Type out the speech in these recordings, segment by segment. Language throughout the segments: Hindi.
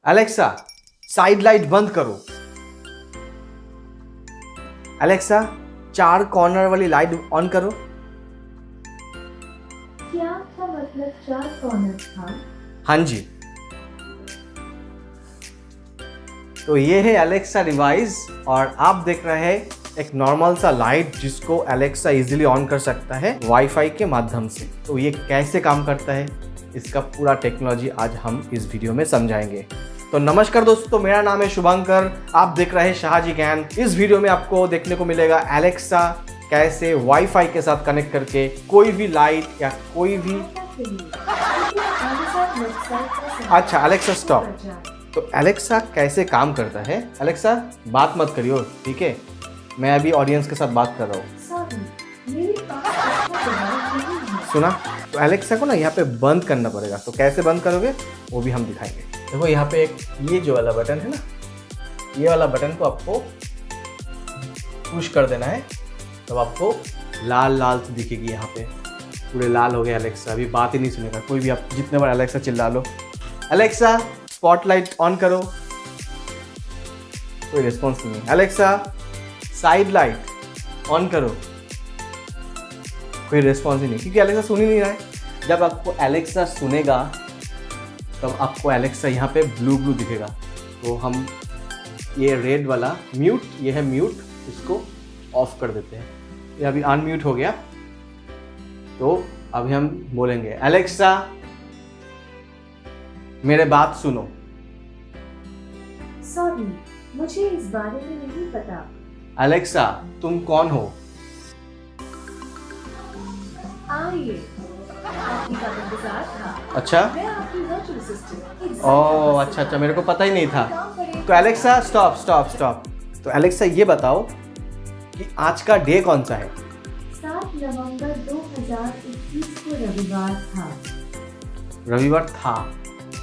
अलेक्सा साइड लाइट बंद करो। अलेक्सा 4 कॉर्नर वाली लाइट ऑन करो। क्या आपका मतलब 4 कॉर्नर था? हाँ जी। तो ये है अलेक्सा डिवाइस और आप देख रहे हैं एक नॉर्मल सा लाइट जिसको अलेक्सा इजीली ऑन कर सकता है वाईफाई के माध्यम से। तो ये कैसे काम करता है इसका पूरा टेक्नोलॉजी आज हम इस वीडियो में समझाएंगे। तो नमस्कार दोस्तों, मेरा नाम है शुभंकर, आप देख रहे हैं शाहजी ज्ञान। इस वीडियो में आपको देखने को मिलेगा अलेक्सा कैसे वाईफाई के साथ कनेक्ट करके कोई भी लाइट या कोई भी अच्छा अलेक्सा स्टॉप। तो अलेक्सा कैसे काम करता है? अलेक्सा बात मत करियो, ठीक है? मैं अभी ऑडियंस के साथ बात कर रहा हूँ। सुना? तो अलेक्सा को ना यहाँ पे बंद करना पड़ेगा। तो कैसे बंद करोगे वो भी हम दिखाएंगे। देखो यहाँ पे एक ये जो वाला बटन है ना, ये वाला बटन को आपको पुश कर देना है, तब आपको लाल लाल से दिखेगी। यहाँ पे पूरे लाल हो गए अलेक्सा, अभी बात ही नहीं सुनेगा कोई भी। आप जितने बार अलेक्सा चिल्ला लो, अलेक्सा स्पॉटलाइट ऑन करो, कोई रिस्पॉन्स नहीं। अलेक्सा साइड लाइट ऑन करो, कोई रिस्पॉन्स ही नहीं, क्योंकि अलेक्सा सुन ही नहीं रहा है। जब आपको अलेक्सा सुनेगा तब आपको अलेक्सा यहाँ पे ब्लू ब्लू दिखेगा। तो हम ये रेड वाला म्यूट, ये है म्यूट, इसको ऑफ कर देते हैं। ये अभी अनम्यूट हो गया। तो अभी हम बोलेंगे अलेक्सा मेरे बात सुनो। सॉरी, मुझे इस बारे में नहीं पता। अलेक्सा तुम कौन हो? आइए, आपकी का इंतजार था। अच्छा, मैं आपकी वर्चुअल असिस्टेंट। ओह अच्छा अच्छा, मेरे को पता ही नहीं था। तो अलेक्सा स्टॉप स्टॉप स्टॉप। तो अलेक्सा ये बताओ कि आज का डे कौन सा है? 7 नवंबर 2021 को रविवार था। रविवार था?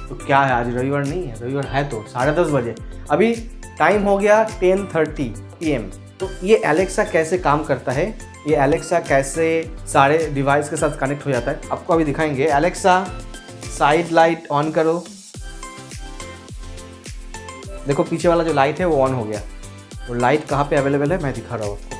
तो क्या है, आज रविवार नहीं है? रविवार है तो 10:30 बजे, अभी टाइम हो गया 10:30 PM। तो ये अलेक्सा कैसे काम करता है, ये अलेक्सा कैसे सारे डिवाइस के साथ कनेक्ट हो जाता है, आपको अभी दिखाएंगे। अलेक्सा साइड लाइट ऑन करो। देखो पीछे वाला जो लाइट है वो ऑन हो गया। तो लाइट कहाँ पे अवेलेबल है मैं दिखा रहा हूँ आपको।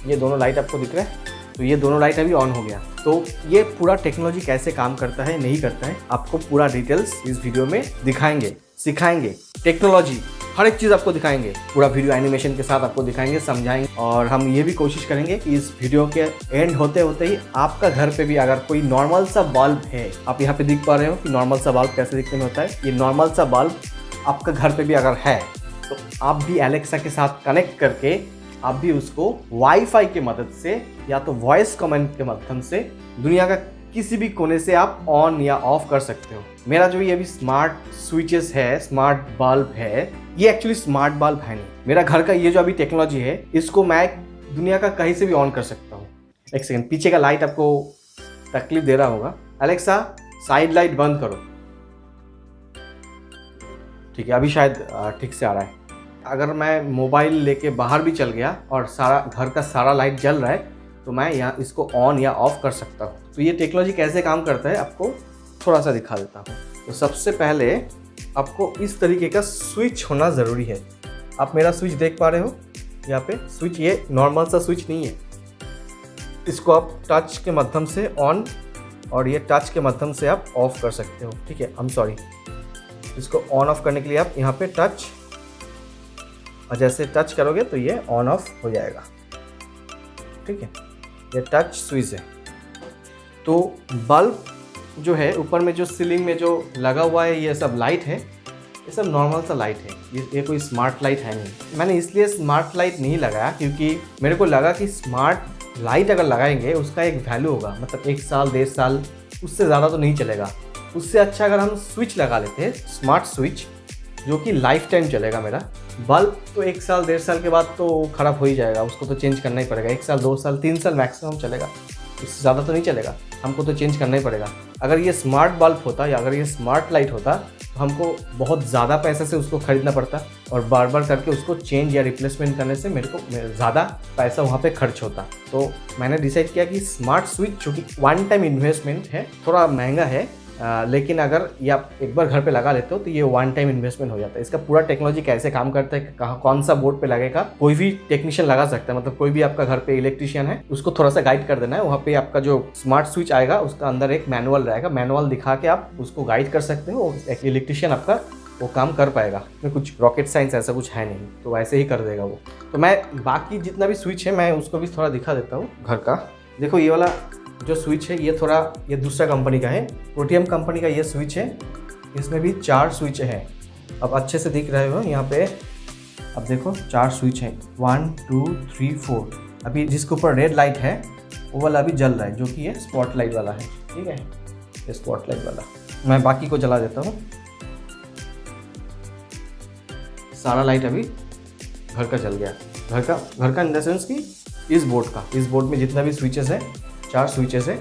ये दोनों लाइट आपको दिख रहा है, तो ये दोनों लाइट अभी ऑन हो गया। तो ये पूरा टेक्नोलॉजी कैसे काम करता है नहीं करता है आपको पूरा डिटेल्स इस वीडियो में दिखाएंगे, सिखाएंगे। टेक्नोलॉजी हर एक चीज़ आपको दिखाएंगे, पूरा वीडियो एनिमेशन के साथ आपको दिखाएंगे, समझाएंगे। और हम ये भी कोशिश करेंगे कि इस वीडियो के एंड होते होते ही आपका घर पे भी अगर कोई नॉर्मल सा बल्ब है, आप यहाँ पे देख पा रहे हो कि नॉर्मल सा बल्ब कैसे दिखने में होता है। ये नॉर्मल सा बल्ब आपका घर पे भी अगर है तो आप भी अलेक्सा के साथ कनेक्ट करके आप भी उसको वाईफाई की मदद से या तो वॉइस कमांड के माध्यम से दुनिया का किसी भी कोने से आप ऑन या ऑफ कर सकते हो। मेरा जो ये अभी स्मार्ट स्विचेस है, स्मार्ट बल्ब है, ये एक्चुअली स्मार्ट बल्ब है नहीं। मेरा घर का ये जो अभी टेक्नोलॉजी है, इसको मैं दुनिया का कहीं से भी ऑन कर सकता हूँ। एक सेकंड, पीछे का लाइट आपको तकलीफ दे रहा होगा। अलेक्सा साइड लाइट बंद करो। ठीक है, अभी शायद ठीक से आ रहा है। अगर मैं मोबाइल लेके बाहर भी चल गया और सारा घर का सारा लाइट जल रहा है तो मैं यहाँ इसको ऑन या ऑफ कर सकता हूँ। तो ये टेक्नोलॉजी कैसे काम करता है आपको थोड़ा सा दिखा देता हूँ। तो सबसे पहले आपको इस तरीके का स्विच होना ज़रूरी है। आप मेरा स्विच देख पा रहे हो यहाँ पे स्विच, ये नॉर्मल सा स्विच नहीं है। इसको आप टच के माध्यम से ऑन और ये टच के माध्यम से आप ऑफ कर सकते हो। ठीक है, सॉरी, इसको ऑन ऑफ करने के लिए आप यहाँ पे टच, और जैसे टच करोगे तो ये ऑन ऑफ हो जाएगा। ठीक है, ये टच स्विच है। तो बल्ब जो है ऊपर में जो सीलिंग में जो लगा हुआ है, ये सब लाइट है, ये सब नॉर्मल सा लाइट है। ये कोई स्मार्ट लाइट है नहीं। मैंने इसलिए स्मार्ट लाइट नहीं लगाया क्योंकि मेरे को लगा कि स्मार्ट लाइट अगर लगाएंगे उसका एक वैल्यू होगा, मतलब 1 साल 1.5 साल, उससे ज़्यादा तो नहीं चलेगा। उससे अच्छा अगर हम स्विच लगा लेते हैं, स्मार्ट स्विच, जो कि लाइफ टाइम चलेगा। मेरा बल्ब तो 1 साल 1.5 साल के बाद तो ख़राब हो ही जाएगा, उसको तो चेंज करना ही पड़ेगा। 1 साल 2 साल 3 साल मैक्सिमम चलेगा, उससे ज़्यादा तो नहीं चलेगा, हमको तो चेंज करना ही पड़ेगा। अगर ये स्मार्ट बल्ब होता या अगर ये स्मार्ट लाइट होता तो हमको बहुत ज़्यादा पैसे से उसको ख़रीदना पड़ता और बार बार करके उसको चेंज या रिप्लेसमेंट करने से मेरे को ज़्यादा पैसा वहाँ पे खर्च होता। तो मैंने डिसाइड किया कि स्मार्ट स्विच, जो कि 1 टाइम इन्वेस्टमेंट है, थोड़ा महंगा है, लेकिन अगर ये आप एक बार घर पे लगा लेते हो तो ये वन टाइम इन्वेस्टमेंट हो जाता है। इसका पूरा टेक्नोलॉजी कैसे काम करता है, कहाँ कौन सा बोर्ड पे लगेगा, कोई भी टेक्नीशियन लगा सकता है। मतलब कोई भी आपका घर पे इलेक्ट्रिशियन है उसको थोड़ा सा गाइड कर देना है। वहाँ पे आपका जो स्मार्ट स्विच आएगा उसका अंदर एक मैनुअल रहेगा, मैनुअल दिखा के आप उसको गाइड कर सकते हो। एक इलेक्ट्रिशियन आपका वो काम कर पाएगा। इसमें कुछ रॉकेट साइंस ऐसा कुछ है नहीं, तो वैसे ही कर देगा वो। तो मैं बाकी जितना भी स्विच है मैं उसको भी थोड़ा दिखा देता हूँ घर का। देखो ये वाला जो स्विच है ये दूसरा कंपनी का है, प्रोटियम कंपनी का ये स्विच है। इसमें भी 4 स्विच है। अब अच्छे से दिख रहे हो यहाँ पे, अब देखो 4 स्विच है, 1 2 3 4। अभी जिसके ऊपर रेड लाइट है वो वाला अभी जल रहा है, जो कि ये स्पॉटलाइट वाला है। ठीक है, ये स्पॉटलाइट वाला। मैं बाकी को जला देता हूँ। सारा लाइट अभी घर का जल गया। घर का इन द सेंस कि इस बोर्ड में जितना भी स्विचेस है, 4 स्विचेस है,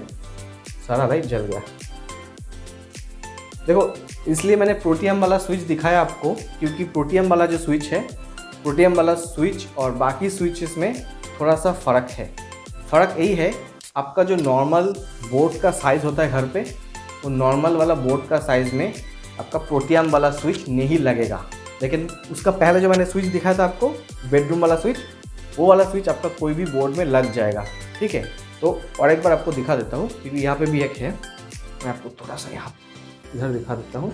सारा लाइट जल गया। देखो इसलिए मैंने प्रोटियम वाला स्विच दिखाया आपको, क्योंकि प्रोटियम वाला जो स्विच है, प्रोटियम वाला स्विच और बाकी स्विचेस में थोड़ा सा फ़र्क है। फ़र्क यही है, आपका जो नॉर्मल बोर्ड का साइज़ होता है घर पे, वो नॉर्मल वाला बोर्ड का साइज़ में आपका प्रोटियम वाला स्विच नहीं लगेगा। लेकिन उसका पहले जो मैंने स्विच दिखाया था आपको, बेडरूम वाला स्विच, वो वाला स्विच आपका कोई भी बोर्ड में लग जाएगा। ठीक है, तो और एक बार आपको दिखा देता हूँ, क्योंकि यहाँ पे भी एक है। मैं आपको थोड़ा सा यहाँ इधर दिखा देता हूँ,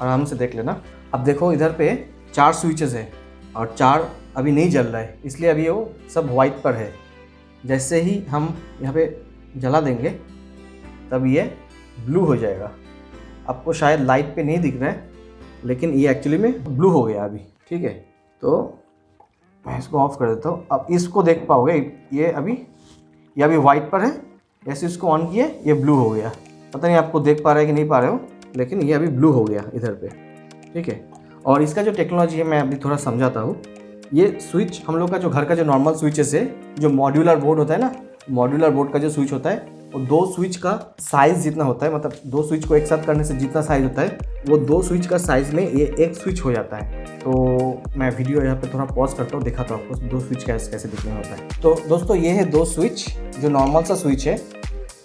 आराम से देख लेना। अब देखो इधर पे 4 स्विचेस है और 4 अभी नहीं जल रहा है, इसलिए अभी वो सब वाइट पर है। जैसे ही हम यहाँ पे जला देंगे तब ये ब्लू हो जाएगा। आपको शायद लाइट पे नहीं दिख रहा है, लेकिन ये एक्चुअली में ब्लू हो गया अभी। ठीक है, तो मैं इसको ऑफ कर देता हूँ। अब इसको देख पाओगे, ये अभी वाइट पर है। जैसे इसको ऑन किए ये ब्लू हो गया। पता नहीं आपको देख पा रहे हैं कि नहीं पा रहे हो, लेकिन ये अभी ब्लू हो गया इधर पे। ठीक है, और इसका जो टेक्नोलॉजी है मैं अभी थोड़ा समझाता हूँ। ये स्विच हम लोग का जो घर का जो नॉर्मल स्विचेस है, जो मॉड्यूलर बोर्ड होता है ना, मॉड्यूलर बोर्ड का जो स्विच होता है वो 2 स्विच का साइज़ जितना होता है, मतलब 2 स्विच को एक साथ करने से जितना साइज़ होता है, वो 2 स्विच का साइज़ में ये एक स्विच हो जाता है। तो मैं वीडियो यहाँ पे थोड़ा पॉज करता हूँ, दिखाता हूँ आपको 2 स्विच कैसे दिखने होता है। तो दोस्तों ये है 2 स्विच, जो नॉर्मल सा स्विच है।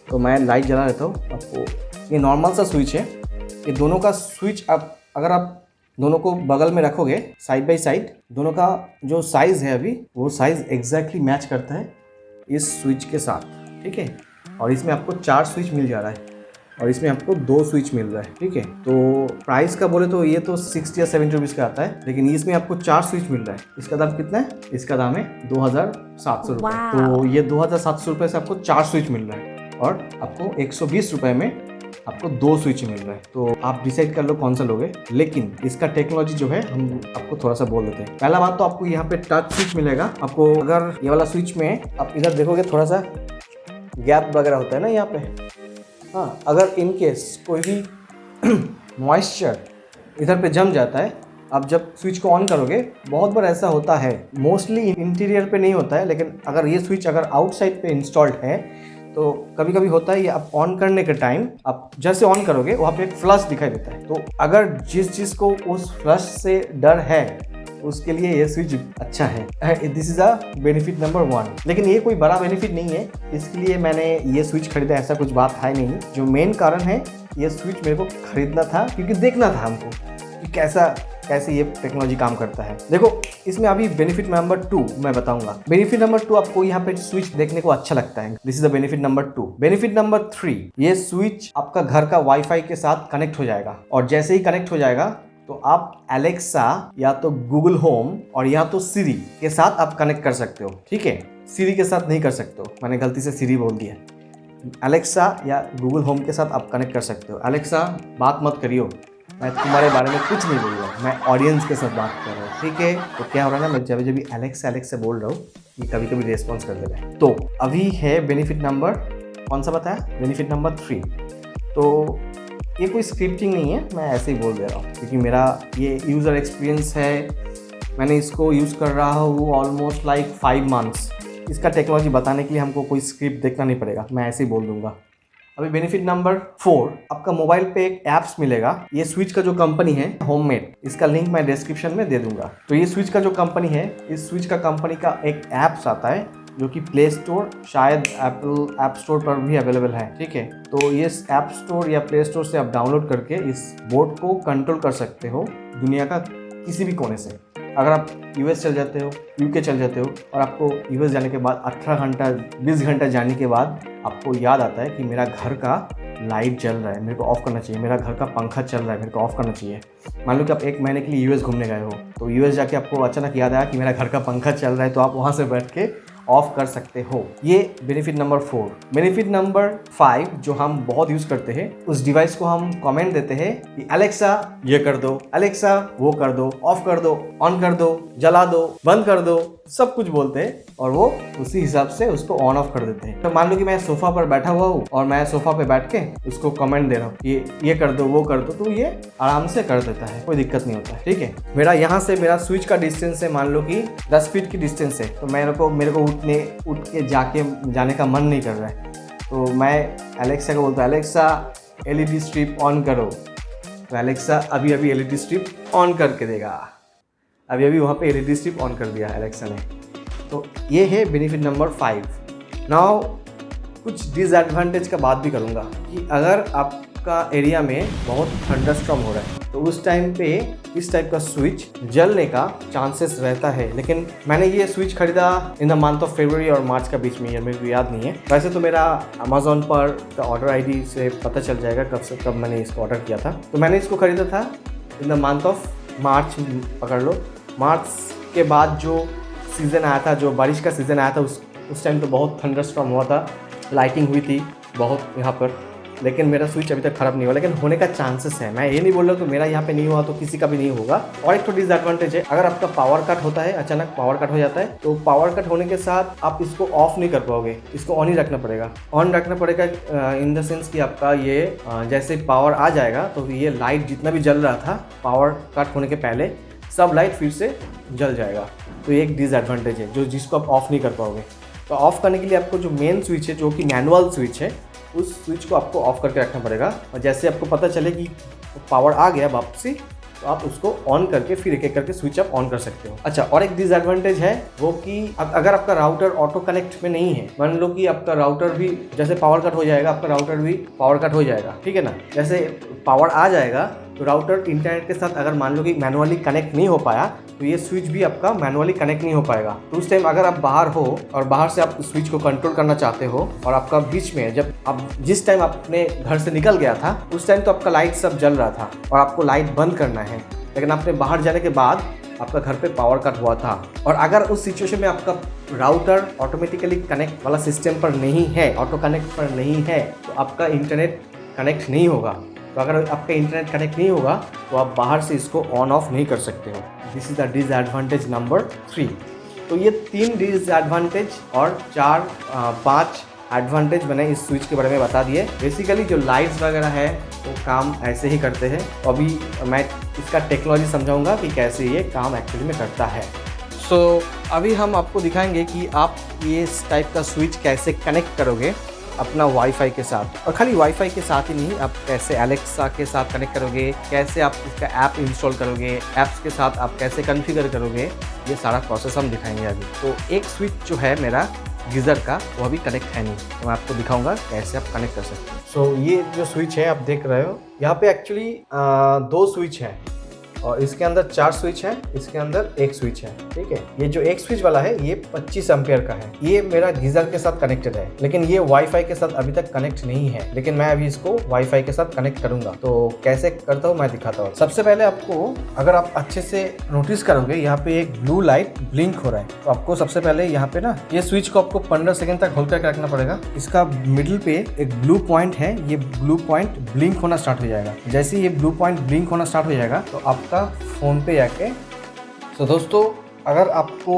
तो मैं लाइट जला देता हूँ आपको। ये नॉर्मल सा स्विच है। ये दोनों का स्विच अगर आप दोनों को बगल में रखोगे साइड बाई साइड, दोनों का जो साइज़ है अभी, वो साइज़ एग्जैक्टली मैच करता है इस स्विच के साथ। ठीक है, और इसमें आपको 4 स्विच मिल जा रहा है और इसमें आपको 2 स्विच मिल रहा है। ठीक है, तो प्राइस का बोले तो ये तो 60 या 70 रुपीज़ का आता है, लेकिन इसमें आपको 4 स्विच मिल रहा है। इसका दाम कितना है? इसका दाम है 2700 रुपये। तो ये 2700 रुपये से आपको 4 स्विच मिल रहा है और आपको 120 रुपये में आपको 2 स्विच मिल रहा है। तो आप डिसाइड कर लो कौन सा लोगे। लेकिन इसका टेक्नोलॉजी जो है हम आपको थोड़ा सा बोल देते हैं। पहला बात तो आपको यहाँ पे टच स्विच मिलेगा। आपको अगर ये वाला स्विच में आप इधर देखोगे थोड़ा सा गैप वगैरह होता है ना यहाँ पे। हाँ, अगर इन केस कोई भी मॉइस्चर इधर पे जम जाता है, आप जब स्विच को ऑन करोगे, बहुत बार ऐसा होता है, मोस्टली इंटीरियर पे नहीं होता है, लेकिन अगर ये स्विच अगर आउटसाइड पे इंस्टॉल्ड है तो कभी कभी होता है, ये आप ऑन करने के टाइम आप जैसे ऑन करोगे वहाँ पे एक फ्लश दिखाई देता है। तो अगर जिस चीज़ को उस फ्लश से डर है उसके लिए ये स्विच अच्छा है। This is a benefit number 1। लेकिन ये कोई बड़ा बेनिफिट नहीं है, इसके लिए मैंने ये स्विच खरीदा, ऐसा कुछ बात है नहीं। जो मेन कारण है, ये स्विच मेरे को खरीदना था क्योंकि देखना था हमको कि कैसे ये टेक्नोलॉजी काम करता है। देखो इसमें अभी बेनिफिट नंबर 2 मैं बताऊंगा। बेनिफिट नंबर 2 आपको यहाँ पे स्विच देखने को अच्छा लगता है। This is the benefit number 2। Benefit number 3, ये स्विच आपका घर का वाईफाई के साथ कनेक्ट हो जाएगा और जैसे ही कनेक्ट हो जाएगा तो आप एलेक्सा या तो गूगल होम और या तो सिरी के साथ आप कनेक्ट कर सकते हो। ठीक है, सिरी के साथ नहीं कर सकते हो, मैंने गलती से सिरी बोल दिया। एलेक्सा या गूगल होम के साथ आप कनेक्ट कर सकते हो। एलेक्सा बात मत करियो, मैं तुम्हारे बारे में कुछ नहीं बोल रहा हूँ, मैं ऑडियंस के साथ बात कर रहा हूँ। ठीक है, तो क्या हो रहा है ना, मैं जब भी एलेक्सा बोल रहा हूँ ये कभी कभी रेस्पॉन्स कर दे रहा है। तो अभी है बेनिफिट नंबर कौन सा बताया? Benefit number 3। तो ये कोई स्क्रिप्टिंग नहीं है, मैं ऐसे ही बोल दे रहा हूँ क्योंकि मेरा ये यूज़र एक्सपीरियंस है। मैंने इसको यूज़ कर रहा हूँ ऑलमोस्ट लाइक 5 मंथ्स। इसका टेक्नोलॉजी बताने के लिए हमको कोई स्क्रिप्ट देखना नहीं पड़ेगा, मैं ऐसे ही बोल दूंगा। अभी बेनिफिट नंबर 4, आपका मोबाइल पे एक ऐप्स मिलेगा। ये स्विच का जो कंपनी है होममेड, इसका लिंक मैं डिस्क्रिप्शन में दे दूंगा। तो ये स्विच का जो कंपनी है, इस स्विच का कंपनी का एक ऐप्स आता है जो कि प्ले स्टोर, शायद एप्पल ऐप स्टोर पर भी अवेलेबल है। ठीक है, तो ये ऐप स्टोर या प्ले स्टोर से आप डाउनलोड करके इस बोट को कंट्रोल कर सकते हो दुनिया का किसी भी कोने से। अगर आप यूएस चल जाते हो, यूके चल जाते हो और आपको यूएस जाने के बाद 18 घंटा 20 घंटा जाने के बाद आपको याद आता है कि मेरा घर का लाइट जल रहा है, मेरे को ऑफ़ करना चाहिए, मेरा घर का पंखा चल रहा है, मेरे को ऑफ़ करना चाहिए। मान लो कि आप 1 महीने के लिए यूएस घूमने गए हो, तो यूएस जाके आपको अचानक याद आया कि मेरा घर का पंखा चल रहा है, तो आप वहाँ से बैठ के ऑफ कर सकते हो। ये बेनिफिट नंबर 4। बेनिफिट नंबर 5 जो हम बहुत यूज़ करते हैं, उस डिवाइस को हम कमेंट देते हैं कि अलेक्सा ये कर दो, अलेक्सा वो कर दो, ऑफ कर दो, ऑन कर दो, जला दो, बंद कर दो, सब कुछ बोलते हैं और वो उसी हिसाब से उसको ऑन ऑफ कर देते हैं। तो मान लो कि मैं सोफा पर बैठा हुआ हूँ और मैं सोफा पे बैठ के उसको कमेंट दे रहा हूँ ये कर दो, वो कर दो, तो ये आराम से कर देता है, कोई दिक्कत नहीं होता है। ठीक है, मेरा यहाँ से मेरा स्विच का डिस्टेंस है मान लो कि 10 फीट की डिस्टेंस है, तो मेरे को उठ के जाने का मन नहीं कर रहा है, तो मैं अलेक्सा को बोलता हूँ अलेक्सा एलईडी स्ट्रिप ऑन करो, तो अलेक्सा अभी एलईडी स्ट्रिप ऑन करके देगा। अभी वहाँ पे एलईडी स्ट्रिप ऑन कर दिया अलेक्सा ने। तो ये है बेनिफिट नंबर 5। नाउ कुछ डिसएडवांटेज का बात भी करूँगा कि अगर आपका एरिया में बहुत थंडरस्टॉर्म हो रहा है तो उस टाइम पे इस टाइप का स्विच जलने का चांसेस रहता है। लेकिन मैंने ये स्विच खरीदा in the month of February और मार्च का बीच में, ये मेरे को याद नहीं है। वैसे तो मेरा अमेजोन पर ऑर्डर आईडी से पता चल जाएगा कब मैंने इसको ऑर्डर किया था। तो मैंने इसको खरीदा था in the month of March, पकड़ लो मार्च के बाद जो सीज़न आया था, जो बारिश का सीज़न आया था, उस टाइम तो बहुत थंडरस्टॉर्म हुआ था, लाइटिंग हुई थी बहुत यहाँ पर, लेकिन मेरा स्विच अभी तक ख़राब नहीं हुआ, लेकिन होने का चांसेस है। मैं ये नहीं बोल रहा कि मेरा यहाँ पे नहीं हुआ तो किसी का भी नहीं होगा। और एक तो डिसएडवांटेज है, अगर आपका पावर कट होता है, अचानक पावर कट हो जाता है, तो पावर कट होने के साथ आप इसको ऑफ नहीं कर पाओगे, इसको ऑन ही रखना पड़ेगा। ऑन रखना पड़ेगा इन द सेंस कि आपका ये जैसे पावर आ जाएगा तो ये लाइट जितना भी जल रहा था पावर कट होने के पहले, सब लाइट फिर से जल जाएगा। तो ये एक डिसएडवांटेज है जिसको आप ऑफ़ नहीं कर पाओगे। तो ऑफ़ करने के लिए आपको जो मेन स्विच है, जो कि मैनुअल स्विच है, उस स्विच को आपको ऑफ करके रखना पड़ेगा। और जैसे आपको पता चले कि पावर आ गया वापसी, तो आप उसको ऑन करके फिर एक एक करके स्विच आप ऑन कर सकते हो। अच्छा, और एक डिसएडवांटेज है वो कि अगर आपका राउटर ऑटो कनेक्ट में नहीं है, मान लो कि आपका राउटर भी जैसे पावर कट हो जाएगा, आपका राउटर भी पावर कट हो जाएगा, ठीक है ना। जैसे पावर आ जाएगा तो राउटर इंटरनेट के साथ अगर मान लो कि मैनुअली कनेक्ट नहीं हो पाया, तो ये स्विच भी आपका मैनुअली कनेक्ट नहीं हो पाएगा। तो उस टाइम अगर आप बाहर हो और बाहर से आप स्विच को कंट्रोल करना चाहते हो और आपका बीच में जब आप जिस टाइम अपने घर से निकल गया था उस टाइम तो आपका लाइट सब जल रहा था और आपको लाइट बंद करना है, लेकिन आपने बाहर जाने के बाद आपका घर पे पावर कट हुआ था और अगर उस सिचुएशन में आपका राउटर ऑटोमेटिकली कनेक्ट वाला सिस्टम पर नहीं है, ऑटो कनेक्ट पर नहीं है, तो आपका इंटरनेट कनेक्ट नहीं होगा। तो अगर आपका इंटरनेट कनेक्ट नहीं होगा तो आप बाहर से इसको ऑन ऑफ नहीं कर सकते हो। This is the disadvantage number 3। तो ये 3 डिसएडवांटेज और 5 एडवांटेज मैंने इस स्विच के बारे में बता दिए। बेसिकली जो लाइट्स वगैरह है वो काम ऐसे ही करते हैं। अभी मैं इसका टेक्नोलॉजी समझाऊंगा कि कैसे ये काम एक्चुअली में करता है। सो अभी हम आपको दिखाएंगे कि आप ये इस टाइप का स्विच कैसे कनेक्ट करोगे अपना वाईफाई के साथ। और खाली वाईफाई के साथ ही नहीं, आप कैसे एलेक्सा के साथ कनेक्ट करोगे, कैसे आप इसका ऐप इंस्टॉल करोगे, ऐप्स के साथ आप कैसे कॉन्फ़िगर करोगे, ये सारा प्रोसेस हम दिखाएंगे अभी। तो एक स्विच जो है मेरा गीज़र का वो अभी कनेक्ट है नहीं, तो मैं आपको दिखाऊंगा कैसे आप कनेक्ट कर सकते हो। सो ये जो स्विच है आप देख रहे हो, यहाँ पे एक्चुअली 2 स्विच है और इसके अंदर 4 स्विच है, इसके अंदर 1 स्विच है, ठीक है। ये जो 1 स्विच वाला है ये 25 एम्पियर का है, ये मेरा गीज़र के साथ कनेक्टेड है, लेकिन ये वाईफाई के साथ अभी तक कनेक्ट नहीं है, लेकिन मैं अभी इसको वाईफाई के साथ कनेक्ट करूंगा। तो कैसे करता हूँ मैं दिखाता हूँ। सबसे पहले आपको, अगर आप अच्छे से नोटिस करोगे, यहाँ पे एक ब्लू लाइट ब्लिंक हो रहा है, तो आपको सबसे पहले यहाँ पे ना ये स्विच को आपको 15 सेकेंड तक होल्ड करके रखना पड़ेगा। इसका मिडिल पे एक ब्लू पॉइंट है, ये ब्लू पॉइंट ब्लिंक होना स्टार्ट हो जाएगा। जैसे ये ब्लू पॉइंट ब्लिंक होना स्टार्ट हो जाएगा तो आपका फ़ोन पे जाके, तो दोस्तों अगर आपको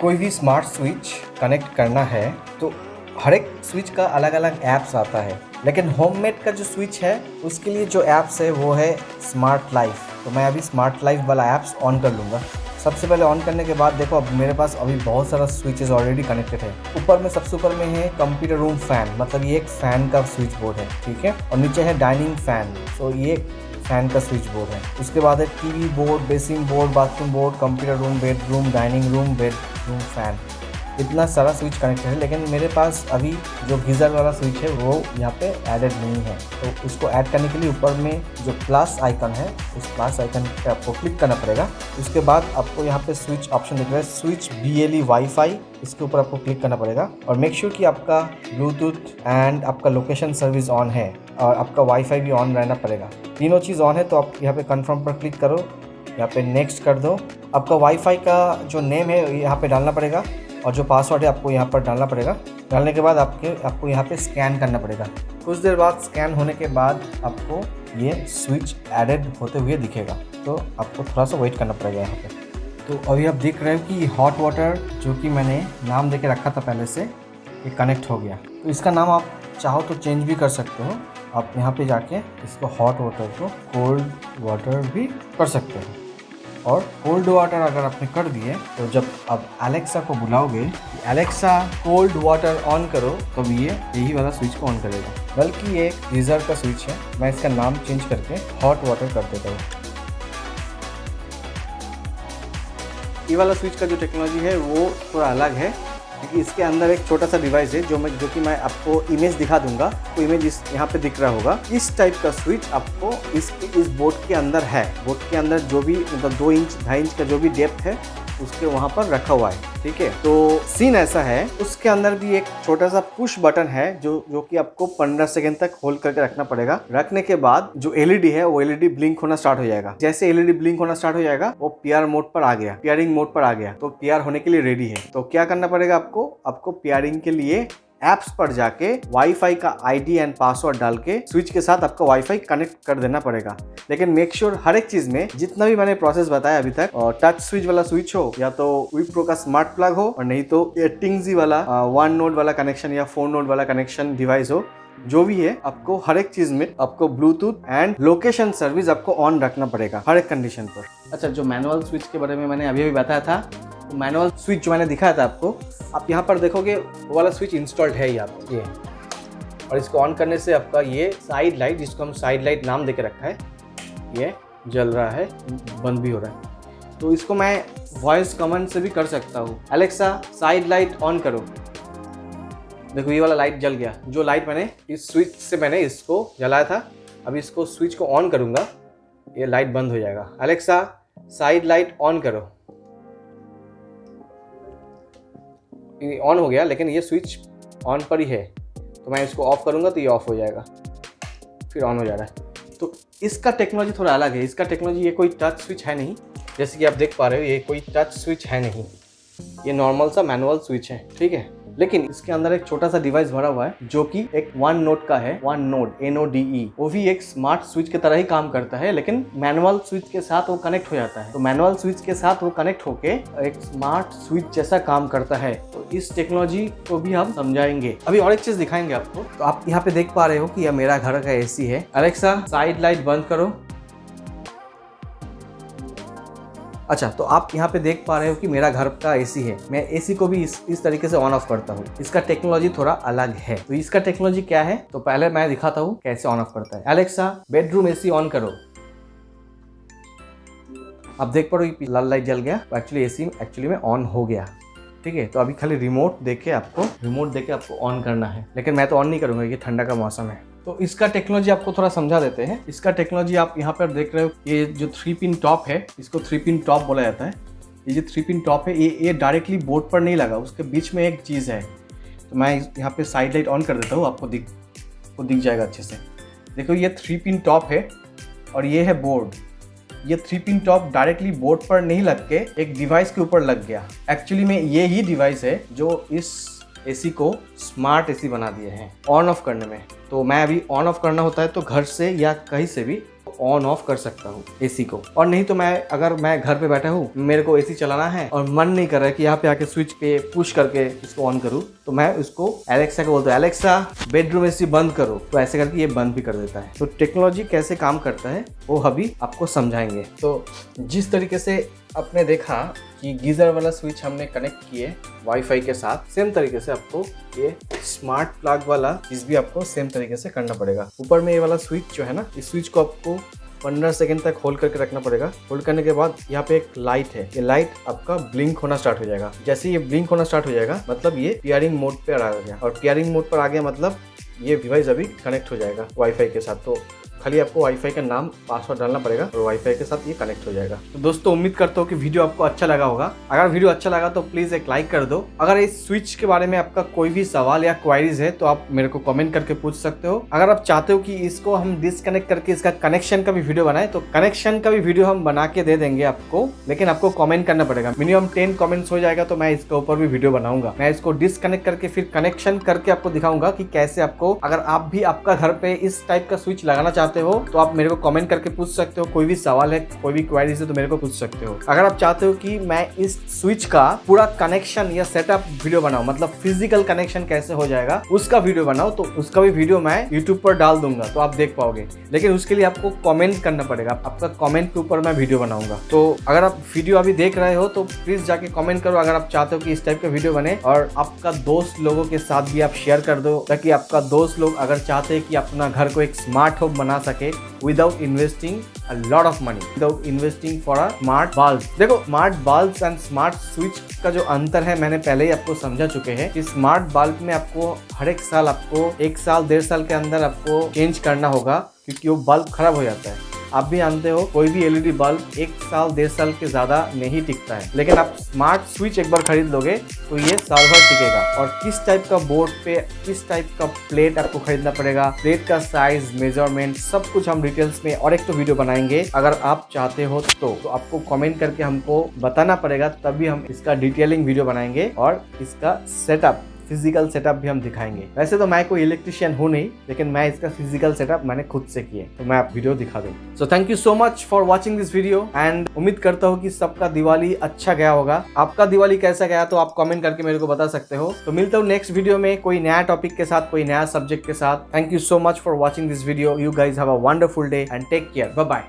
कोई भी स्मार्ट स्विच कनेक्ट करना है तो हर एक स्विच का अलग अलग ऐप्स आता है, लेकिन होममेड का जो स्विच है उसके लिए जो ऐप्स है वो है स्मार्ट लाइफ। तो मैं अभी स्मार्ट लाइफ वाला ऐप्स ऑन कर लूँगा। सबसे पहले ऑन करने के बाद देखो, अब मेरे पास अभी बहुत सारा स्विचेस ऑलरेडी कनेक्टेड है। ऊपर में सबसे ऊपर में है कंप्यूटर रूम फैन, मतलब ये एक फ़ैन का स्विच बोर्ड है, ठीक है। और नीचे है डाइनिंग फैन, तो ये फैन का स्विच बोर्ड है। उसके बाद है TV board, basin board, bathroom board, computer room, bedroom, dining room, bedroom fan. इतना सारा स्विच कनेक्टेड है, लेकिन मेरे पास अभी जो गीज़र वाला स्विच है वो यहाँ पे ऐडेड नहीं है। तो उसको ऐड करने के लिए ऊपर में जो प्लस आइकन है, उस प्लस आइकन पे आपको क्लिक करना पड़ेगा। उसके बाद आपको यहाँ पे स्विच ऑप्शन दिख रहा है, स्विच BLE वाईफाई, इसके ऊपर आपको क्लिक करना पड़ेगा और मेक श्योर कि आपका ब्लूटूथ एंड आपका लोकेशन सर्विस ऑन है और आपका वाईफाई भी ऑन रहना पड़ेगा। तीनों चीज़ ऑन है तो आप यहाँ पे कंफर्म पर क्लिक करो, यहाँ पे नेक्स्ट कर दो। आपका वाईफाई का जो नेम है यहाँ पे डालना पड़ेगा और जो पासवर्ड है आपको यहाँ पर डालना पड़ेगा। डालने के बाद आपको यहाँ पे स्कैन करना पड़ेगा। कुछ देर बाद स्कैन होने के बाद आपको ये स्विच एडेड होते हुए दिखेगा, तो आपको थोड़ा सा वेट करना पड़ेगा यहाँ पे। तो अभी आप देख रहे हो कि हॉट वाटर जो कि मैंने नाम देके रखा था पहले से, ये कनेक्ट हो गया। तो इसका नाम आप चाहो तो चेंज भी कर सकते हो। आप यहाँ पे जाके इसको हॉट वाटर को कोल्ड वाटर भी कर सकते हो। और कोल्ड वाटर अगर आपने कर दिए तो जब आप एलेक्सा को बुलाओगे, एलेक्सा कोल्ड वाटर ऑन करो, तो ये यही वाला स्विच को ऑन करेगा। बल्कि ये गीज़र का स्विच है, मैं इसका नाम चेंज करके हॉट वाटर कर देता हूँ। ये वाला स्विच का जो टेक्नोलॉजी है वो थोड़ा अलग है, क्योंकि इसके अंदर एक छोटा सा डिवाइस है जो कि मैं आपको इमेज दिखा दूंगा। तो इमेज यहाँ पे दिख रहा होगा। इस टाइप का स्विच आपको इस बोर्ड के अंदर है। बोर्ड के अंदर जो भी मतलब 2 इंच 2.5 इंच का जो भी डेप्थ है उसके वहाँ पर रखा हुआ है, ठीक है। तो सीन ऐसा है, उसके अंदर भी एक छोटा सा पुश बटन है जो कि आपको 15 सेकंड तक होल्ड करके रखना पड़ेगा। रखने के बाद जो LED है वो LED ब्लिंक होना स्टार्ट हो जाएगा। जैसे LED ब्लिंक होना स्टार्ट हो जाएगा वो PR मोड पर आ गया, पियरिंग मोड पर आ गया, तो PR होने के लिए रेडी है। तो क्या करना पड़ेगा आपको पियरिंग के लिए ऐप्स पर जाके वाईफाई का ID एंड पासवर्ड डाल के स्विच के साथ आपका वाईफाई कनेक्ट कर देना पड़ेगा। लेकिन मेक श्योर हर एक चीज में जितना भी मैंने प्रोसेस बताया अभी तक, टच स्विच वाला स्विच हो या तो विप्रो का स्मार्ट प्लग हो और नहीं तो ये टिंगजी वाला 1 नोड वाला कनेक्शन या 4 नोड वाला कनेक्शन डिवाइस हो, जो भी है आपको हर एक चीज में आपको ब्लूटूथ एंड लोकेशन सर्विस आपको ऑन रखना पड़ेगा हर एक कंडीशन पर। अच्छा, जो मैनुअल स्विच के बारे में मैंने अभी बताया था, तो मैनुअल स्विच जो मैंने दिखाया था आपको, आप यहाँ पर देखोगे वो वाला स्विच इंस्टॉल्ड है ये और इसको ऑन करने से आपका ये साइड लाइट, जिसको हम साइड लाइट नाम देके रखा है, ये जल रहा है, बंद भी हो रहा है। तो इसको मैं वॉइस कमांड से भी कर सकता हूँ। एलेक्सा साइड लाइट ऑन करो। देखो ये वाला लाइट जल गया। जो लाइट मैंने इस स्विच से मैंने इसको जलाया था, अभी इसको स्विच को ऑन करूँगा, ये लाइट बंद हो जाएगा। एलेक्सा साइड लाइट ऑन करो। ऑन हो गया, लेकिन ये स्विच ऑन पर ही है, तो मैं इसको ऑफ करूंगा तो ये ऑफ हो जाएगा, फिर ऑन हो जा रहा है। तो इसका टेक्नोलॉजी थोड़ा अलग है। इसका टेक्नोलॉजी ये कोई टच स्विच है नहीं, जैसे कि आप देख पा रहे हो, ये कोई टच स्विच है नहीं, ये नॉर्मल सा मैनुअल स्विच है, ठीक है। लेकिन इसके अंदर एक छोटा सा डिवाइस भरा हुआ है जो कि एक 1 नोड का है, 1 नोड NODE। वो भी एक स्मार्ट स्विच की तरह ही काम करता है, लेकिन मैनुअल स्विच के साथ वो कनेक्ट हो जाता है। तो मैनुअल स्विच के साथ वो कनेक्ट होके एक स्मार्ट स्विच जैसा काम करता है। तो इस टेक्नोलॉजी को भी हम समझाएंगे। अभी और एक चीज दिखाएंगे आपको। तो आप यहाँ पे देख पा रहे हो कि यह मेरा घर का AC है। एलेक्सा साइड लाइट बंद करो। अच्छा, तो आप यहाँ पे देख पा रहे हो कि मेरा घर का AC है। मैं AC को भी इस तरीके से ऑन ऑफ करता हूँ। इसका टेक्नोलॉजी थोड़ा अलग है। तो इसका टेक्नोलॉजी क्या है, तो पहले मैं दिखाता हूँ कैसे ऑन ऑफ करता है। एलेक्सा बेडरूम AC ऑन करो। आप देख पा रहे हो लाल लाइट जल गया, तो एक्चुअली में ऑन हो गया, ठीक है। तो अभी खाली रिमोट देके आपको ऑन करना है, लेकिन मैं तो ऑन नहीं करूँगा, ये ठंडा का मौसम है। तो इसका टेक्नोलॉजी आपको थोड़ा समझा देते हैं। इसका टेक्नोलॉजी आप यहाँ पर देख रहे हो, ये जो 3 पिन टॉप है, इसको 3 पिन टॉप बोला जाता है। ये जो 3 पिन टॉप है, ये डायरेक्टली बोर्ड पर नहीं लगा, उसके बीच में एक चीज़ है। तो मैं यहाँ पे साइड लाइट ऑन कर देता हूँ, आपको दिख जाएगा अच्छे से। देखो ये 3 पिन टॉप है और ये है बोर्ड। ये 3 पिन टॉप डायरेक्टली बोर्ड पर नहीं लग के एक डिवाइस के ऊपर लग गया। एक्चुअली में ये ही डिवाइस है जो इस AC को स्मार्ट AC बना दिए हैं ऑन ऑफ करने में। तो मैं अभी ऑन ऑफ करना होता है तो घर से या कहीं से भी ऑन ऑफ कर सकता हूँ AC को। और नहीं तो अगर मैं घर पे बैठा हूँ, मेरे को AC चलाना है और मन नहीं कर रहा है कि यहाँ पे आके स्विच पे पुश करके इसको ऑन करूँ, तो मैं उसको एलेक्सा को बोलता हूँ, एलेक्सा बेडरूम AC बंद करो। तो ऐसे करके ये बंद भी कर देता है। तो टेक्नोलॉजी कैसे काम करता है वो अभी आपको समझाएंगे। तो जिस तरीके से आपने देखा कि गीज़र वाला स्विच हमने कनेक्ट किए वाईफाई के साथ, सेम तरीके से आपको ये स्मार्ट प्लग वाला चीज़ भी आपको सेम तरीके से करना पड़ेगा। ऊपर में ये वाला स्विच जो है ना, इस स्विच को आपको 15 सेकंड तक होल्ड करके रखना पड़ेगा। होल्ड करने के बाद यहाँ पे एक लाइट है, ये लाइट आपका ब्लिंक होना स्टार्ट हो जाएगा। जैसे ये ब्लिंक होना स्टार्ट हो जाएगा मतलब ये पेयरिंग मोड पे आ गया, और पेयरिंग मोड पर आ गया मतलब ये डिवाइस अभी कनेक्ट हो जाएगा वाईफाई के साथ। तो खाली आपको वाईफाई का नाम पासवर्ड डालना पड़ेगा और वाईफाई के साथ ये कनेक्ट हो जाएगा। तो दोस्तों उम्मीद करता हूँ कि वीडियो आपको अच्छा लगा होगा। अगर वीडियो अच्छा लगा तो प्लीज एक लाइक कर दो। अगर इस स्विच के बारे में आपका कोई भी सवाल या क्वायरीज है तो आप मेरे को कमेंट करके पूछ सकते हो। अगर आप चाहते हो कि इसको हम डिसकनेक्ट करके इसका कनेक्शन का भी वीडियो बनाए तो कनेक्शन का भी वीडियो हम बना के दे देंगे आपको, लेकिन आपको कमेंट करना पड़ेगा। मिनिमम 10 कमेंट्स हो जाएगा तो मैं इसके ऊपर भी वीडियो बनाऊंगा। मैं इसको डिसकनेक्ट करके फिर कनेक्शन करके आपको दिखाऊंगा कि कैसे आपको, अगर आप भी आपका घर पे इस टाइप का स्विच लगाना चाहते हो तो आप मेरे को कमेंट करके पूछ सकते हो। कोई भी सवाल है, कोई भी क्वेरीज है तो मेरे को पूछ सकते हो। अगर आप चाहते हो कि मैं इस स्विच का पूरा कनेक्शन या सेटअप वीडियो बनाऊं, मतलब फिजिकल कनेक्शन कैसे हो जाएगा उसका वीडियो बनाऊं, तो उसका भी वीडियो मैं यूट्यूब पर डाल दूंगा तो आप देख पाओगे। लेकिन उसके लिए आपको कमेंट करना पड़ेगा, आपका कमेंट के ऊपर मैं वीडियो बनाऊंगा। तो अगर आप वीडियो अभी देख रहे हो तो प्लीज जाके कमेंट करो अगर आप चाहते हो कि इस टाइप का वीडियो बने, और आपका दोस्त लोगों के साथ भी आप शेयर कर दो ताकि आपका दोस्त लोग अगर चाहते हैं कि अपना घर को एक स्मार्ट होम बना सके without investing a lot of money, without investing for a smart bulb। देखो smart bulbs and smart switch का जो अंतर है मैंने पहले ही आपको समझा चुके हैं कि स्मार्ट बल्ब में आपको हर एक साल, आपको 1 साल 1.5 साल के अंदर आपको चेंज करना होगा क्योंकि वो बल्ब खराब हो जाता है। आप भी जानते हो कोई भी एलईडी बल्ब 1 साल 1.5 साल के ज्यादा नहीं टिकता है, लेकिन आप स्मार्ट स्विच एक बार खरीद लोगे तो ये साल भर टिकेगा। और किस टाइप का बोर्ड पे किस टाइप का प्लेट आपको खरीदना पड़ेगा, प्लेट का साइज, मेजरमेंट, सब कुछ हम डिटेल्स में और एक तो वीडियो बनाएंगे। अगर आप चाहते हो तो आपको कमेंट करके हमको बताना पड़ेगा, तभी हम इसका डिटेलिंग वीडियो बनाएंगे और इसका सेटअप, फिजिकल सेटअप भी हम दिखाएंगे। वैसे तो मैं कोई इलेक्ट्रिशियन हूँ नहीं, लेकिन मैं इसका फिजिकल सेटअप मैंने खुद से किए तो मैं आप वीडियो दिखा दूँ। So thank you so much for watching this video and उम्मीद करता हूँ कि सबका दिवाली अच्छा गया होगा। आपका दिवाली कैसा गया तो आप कमेंट करके मेरे को बता सकते हो। तो मिलता हूँ नेक्स्ट वीडियो में कोई नया टॉपिक के साथ, कोई नया सब्जेक्ट के साथ। Thank you so much for watching this video. You guys have a wonderful day and take care. Bye bye.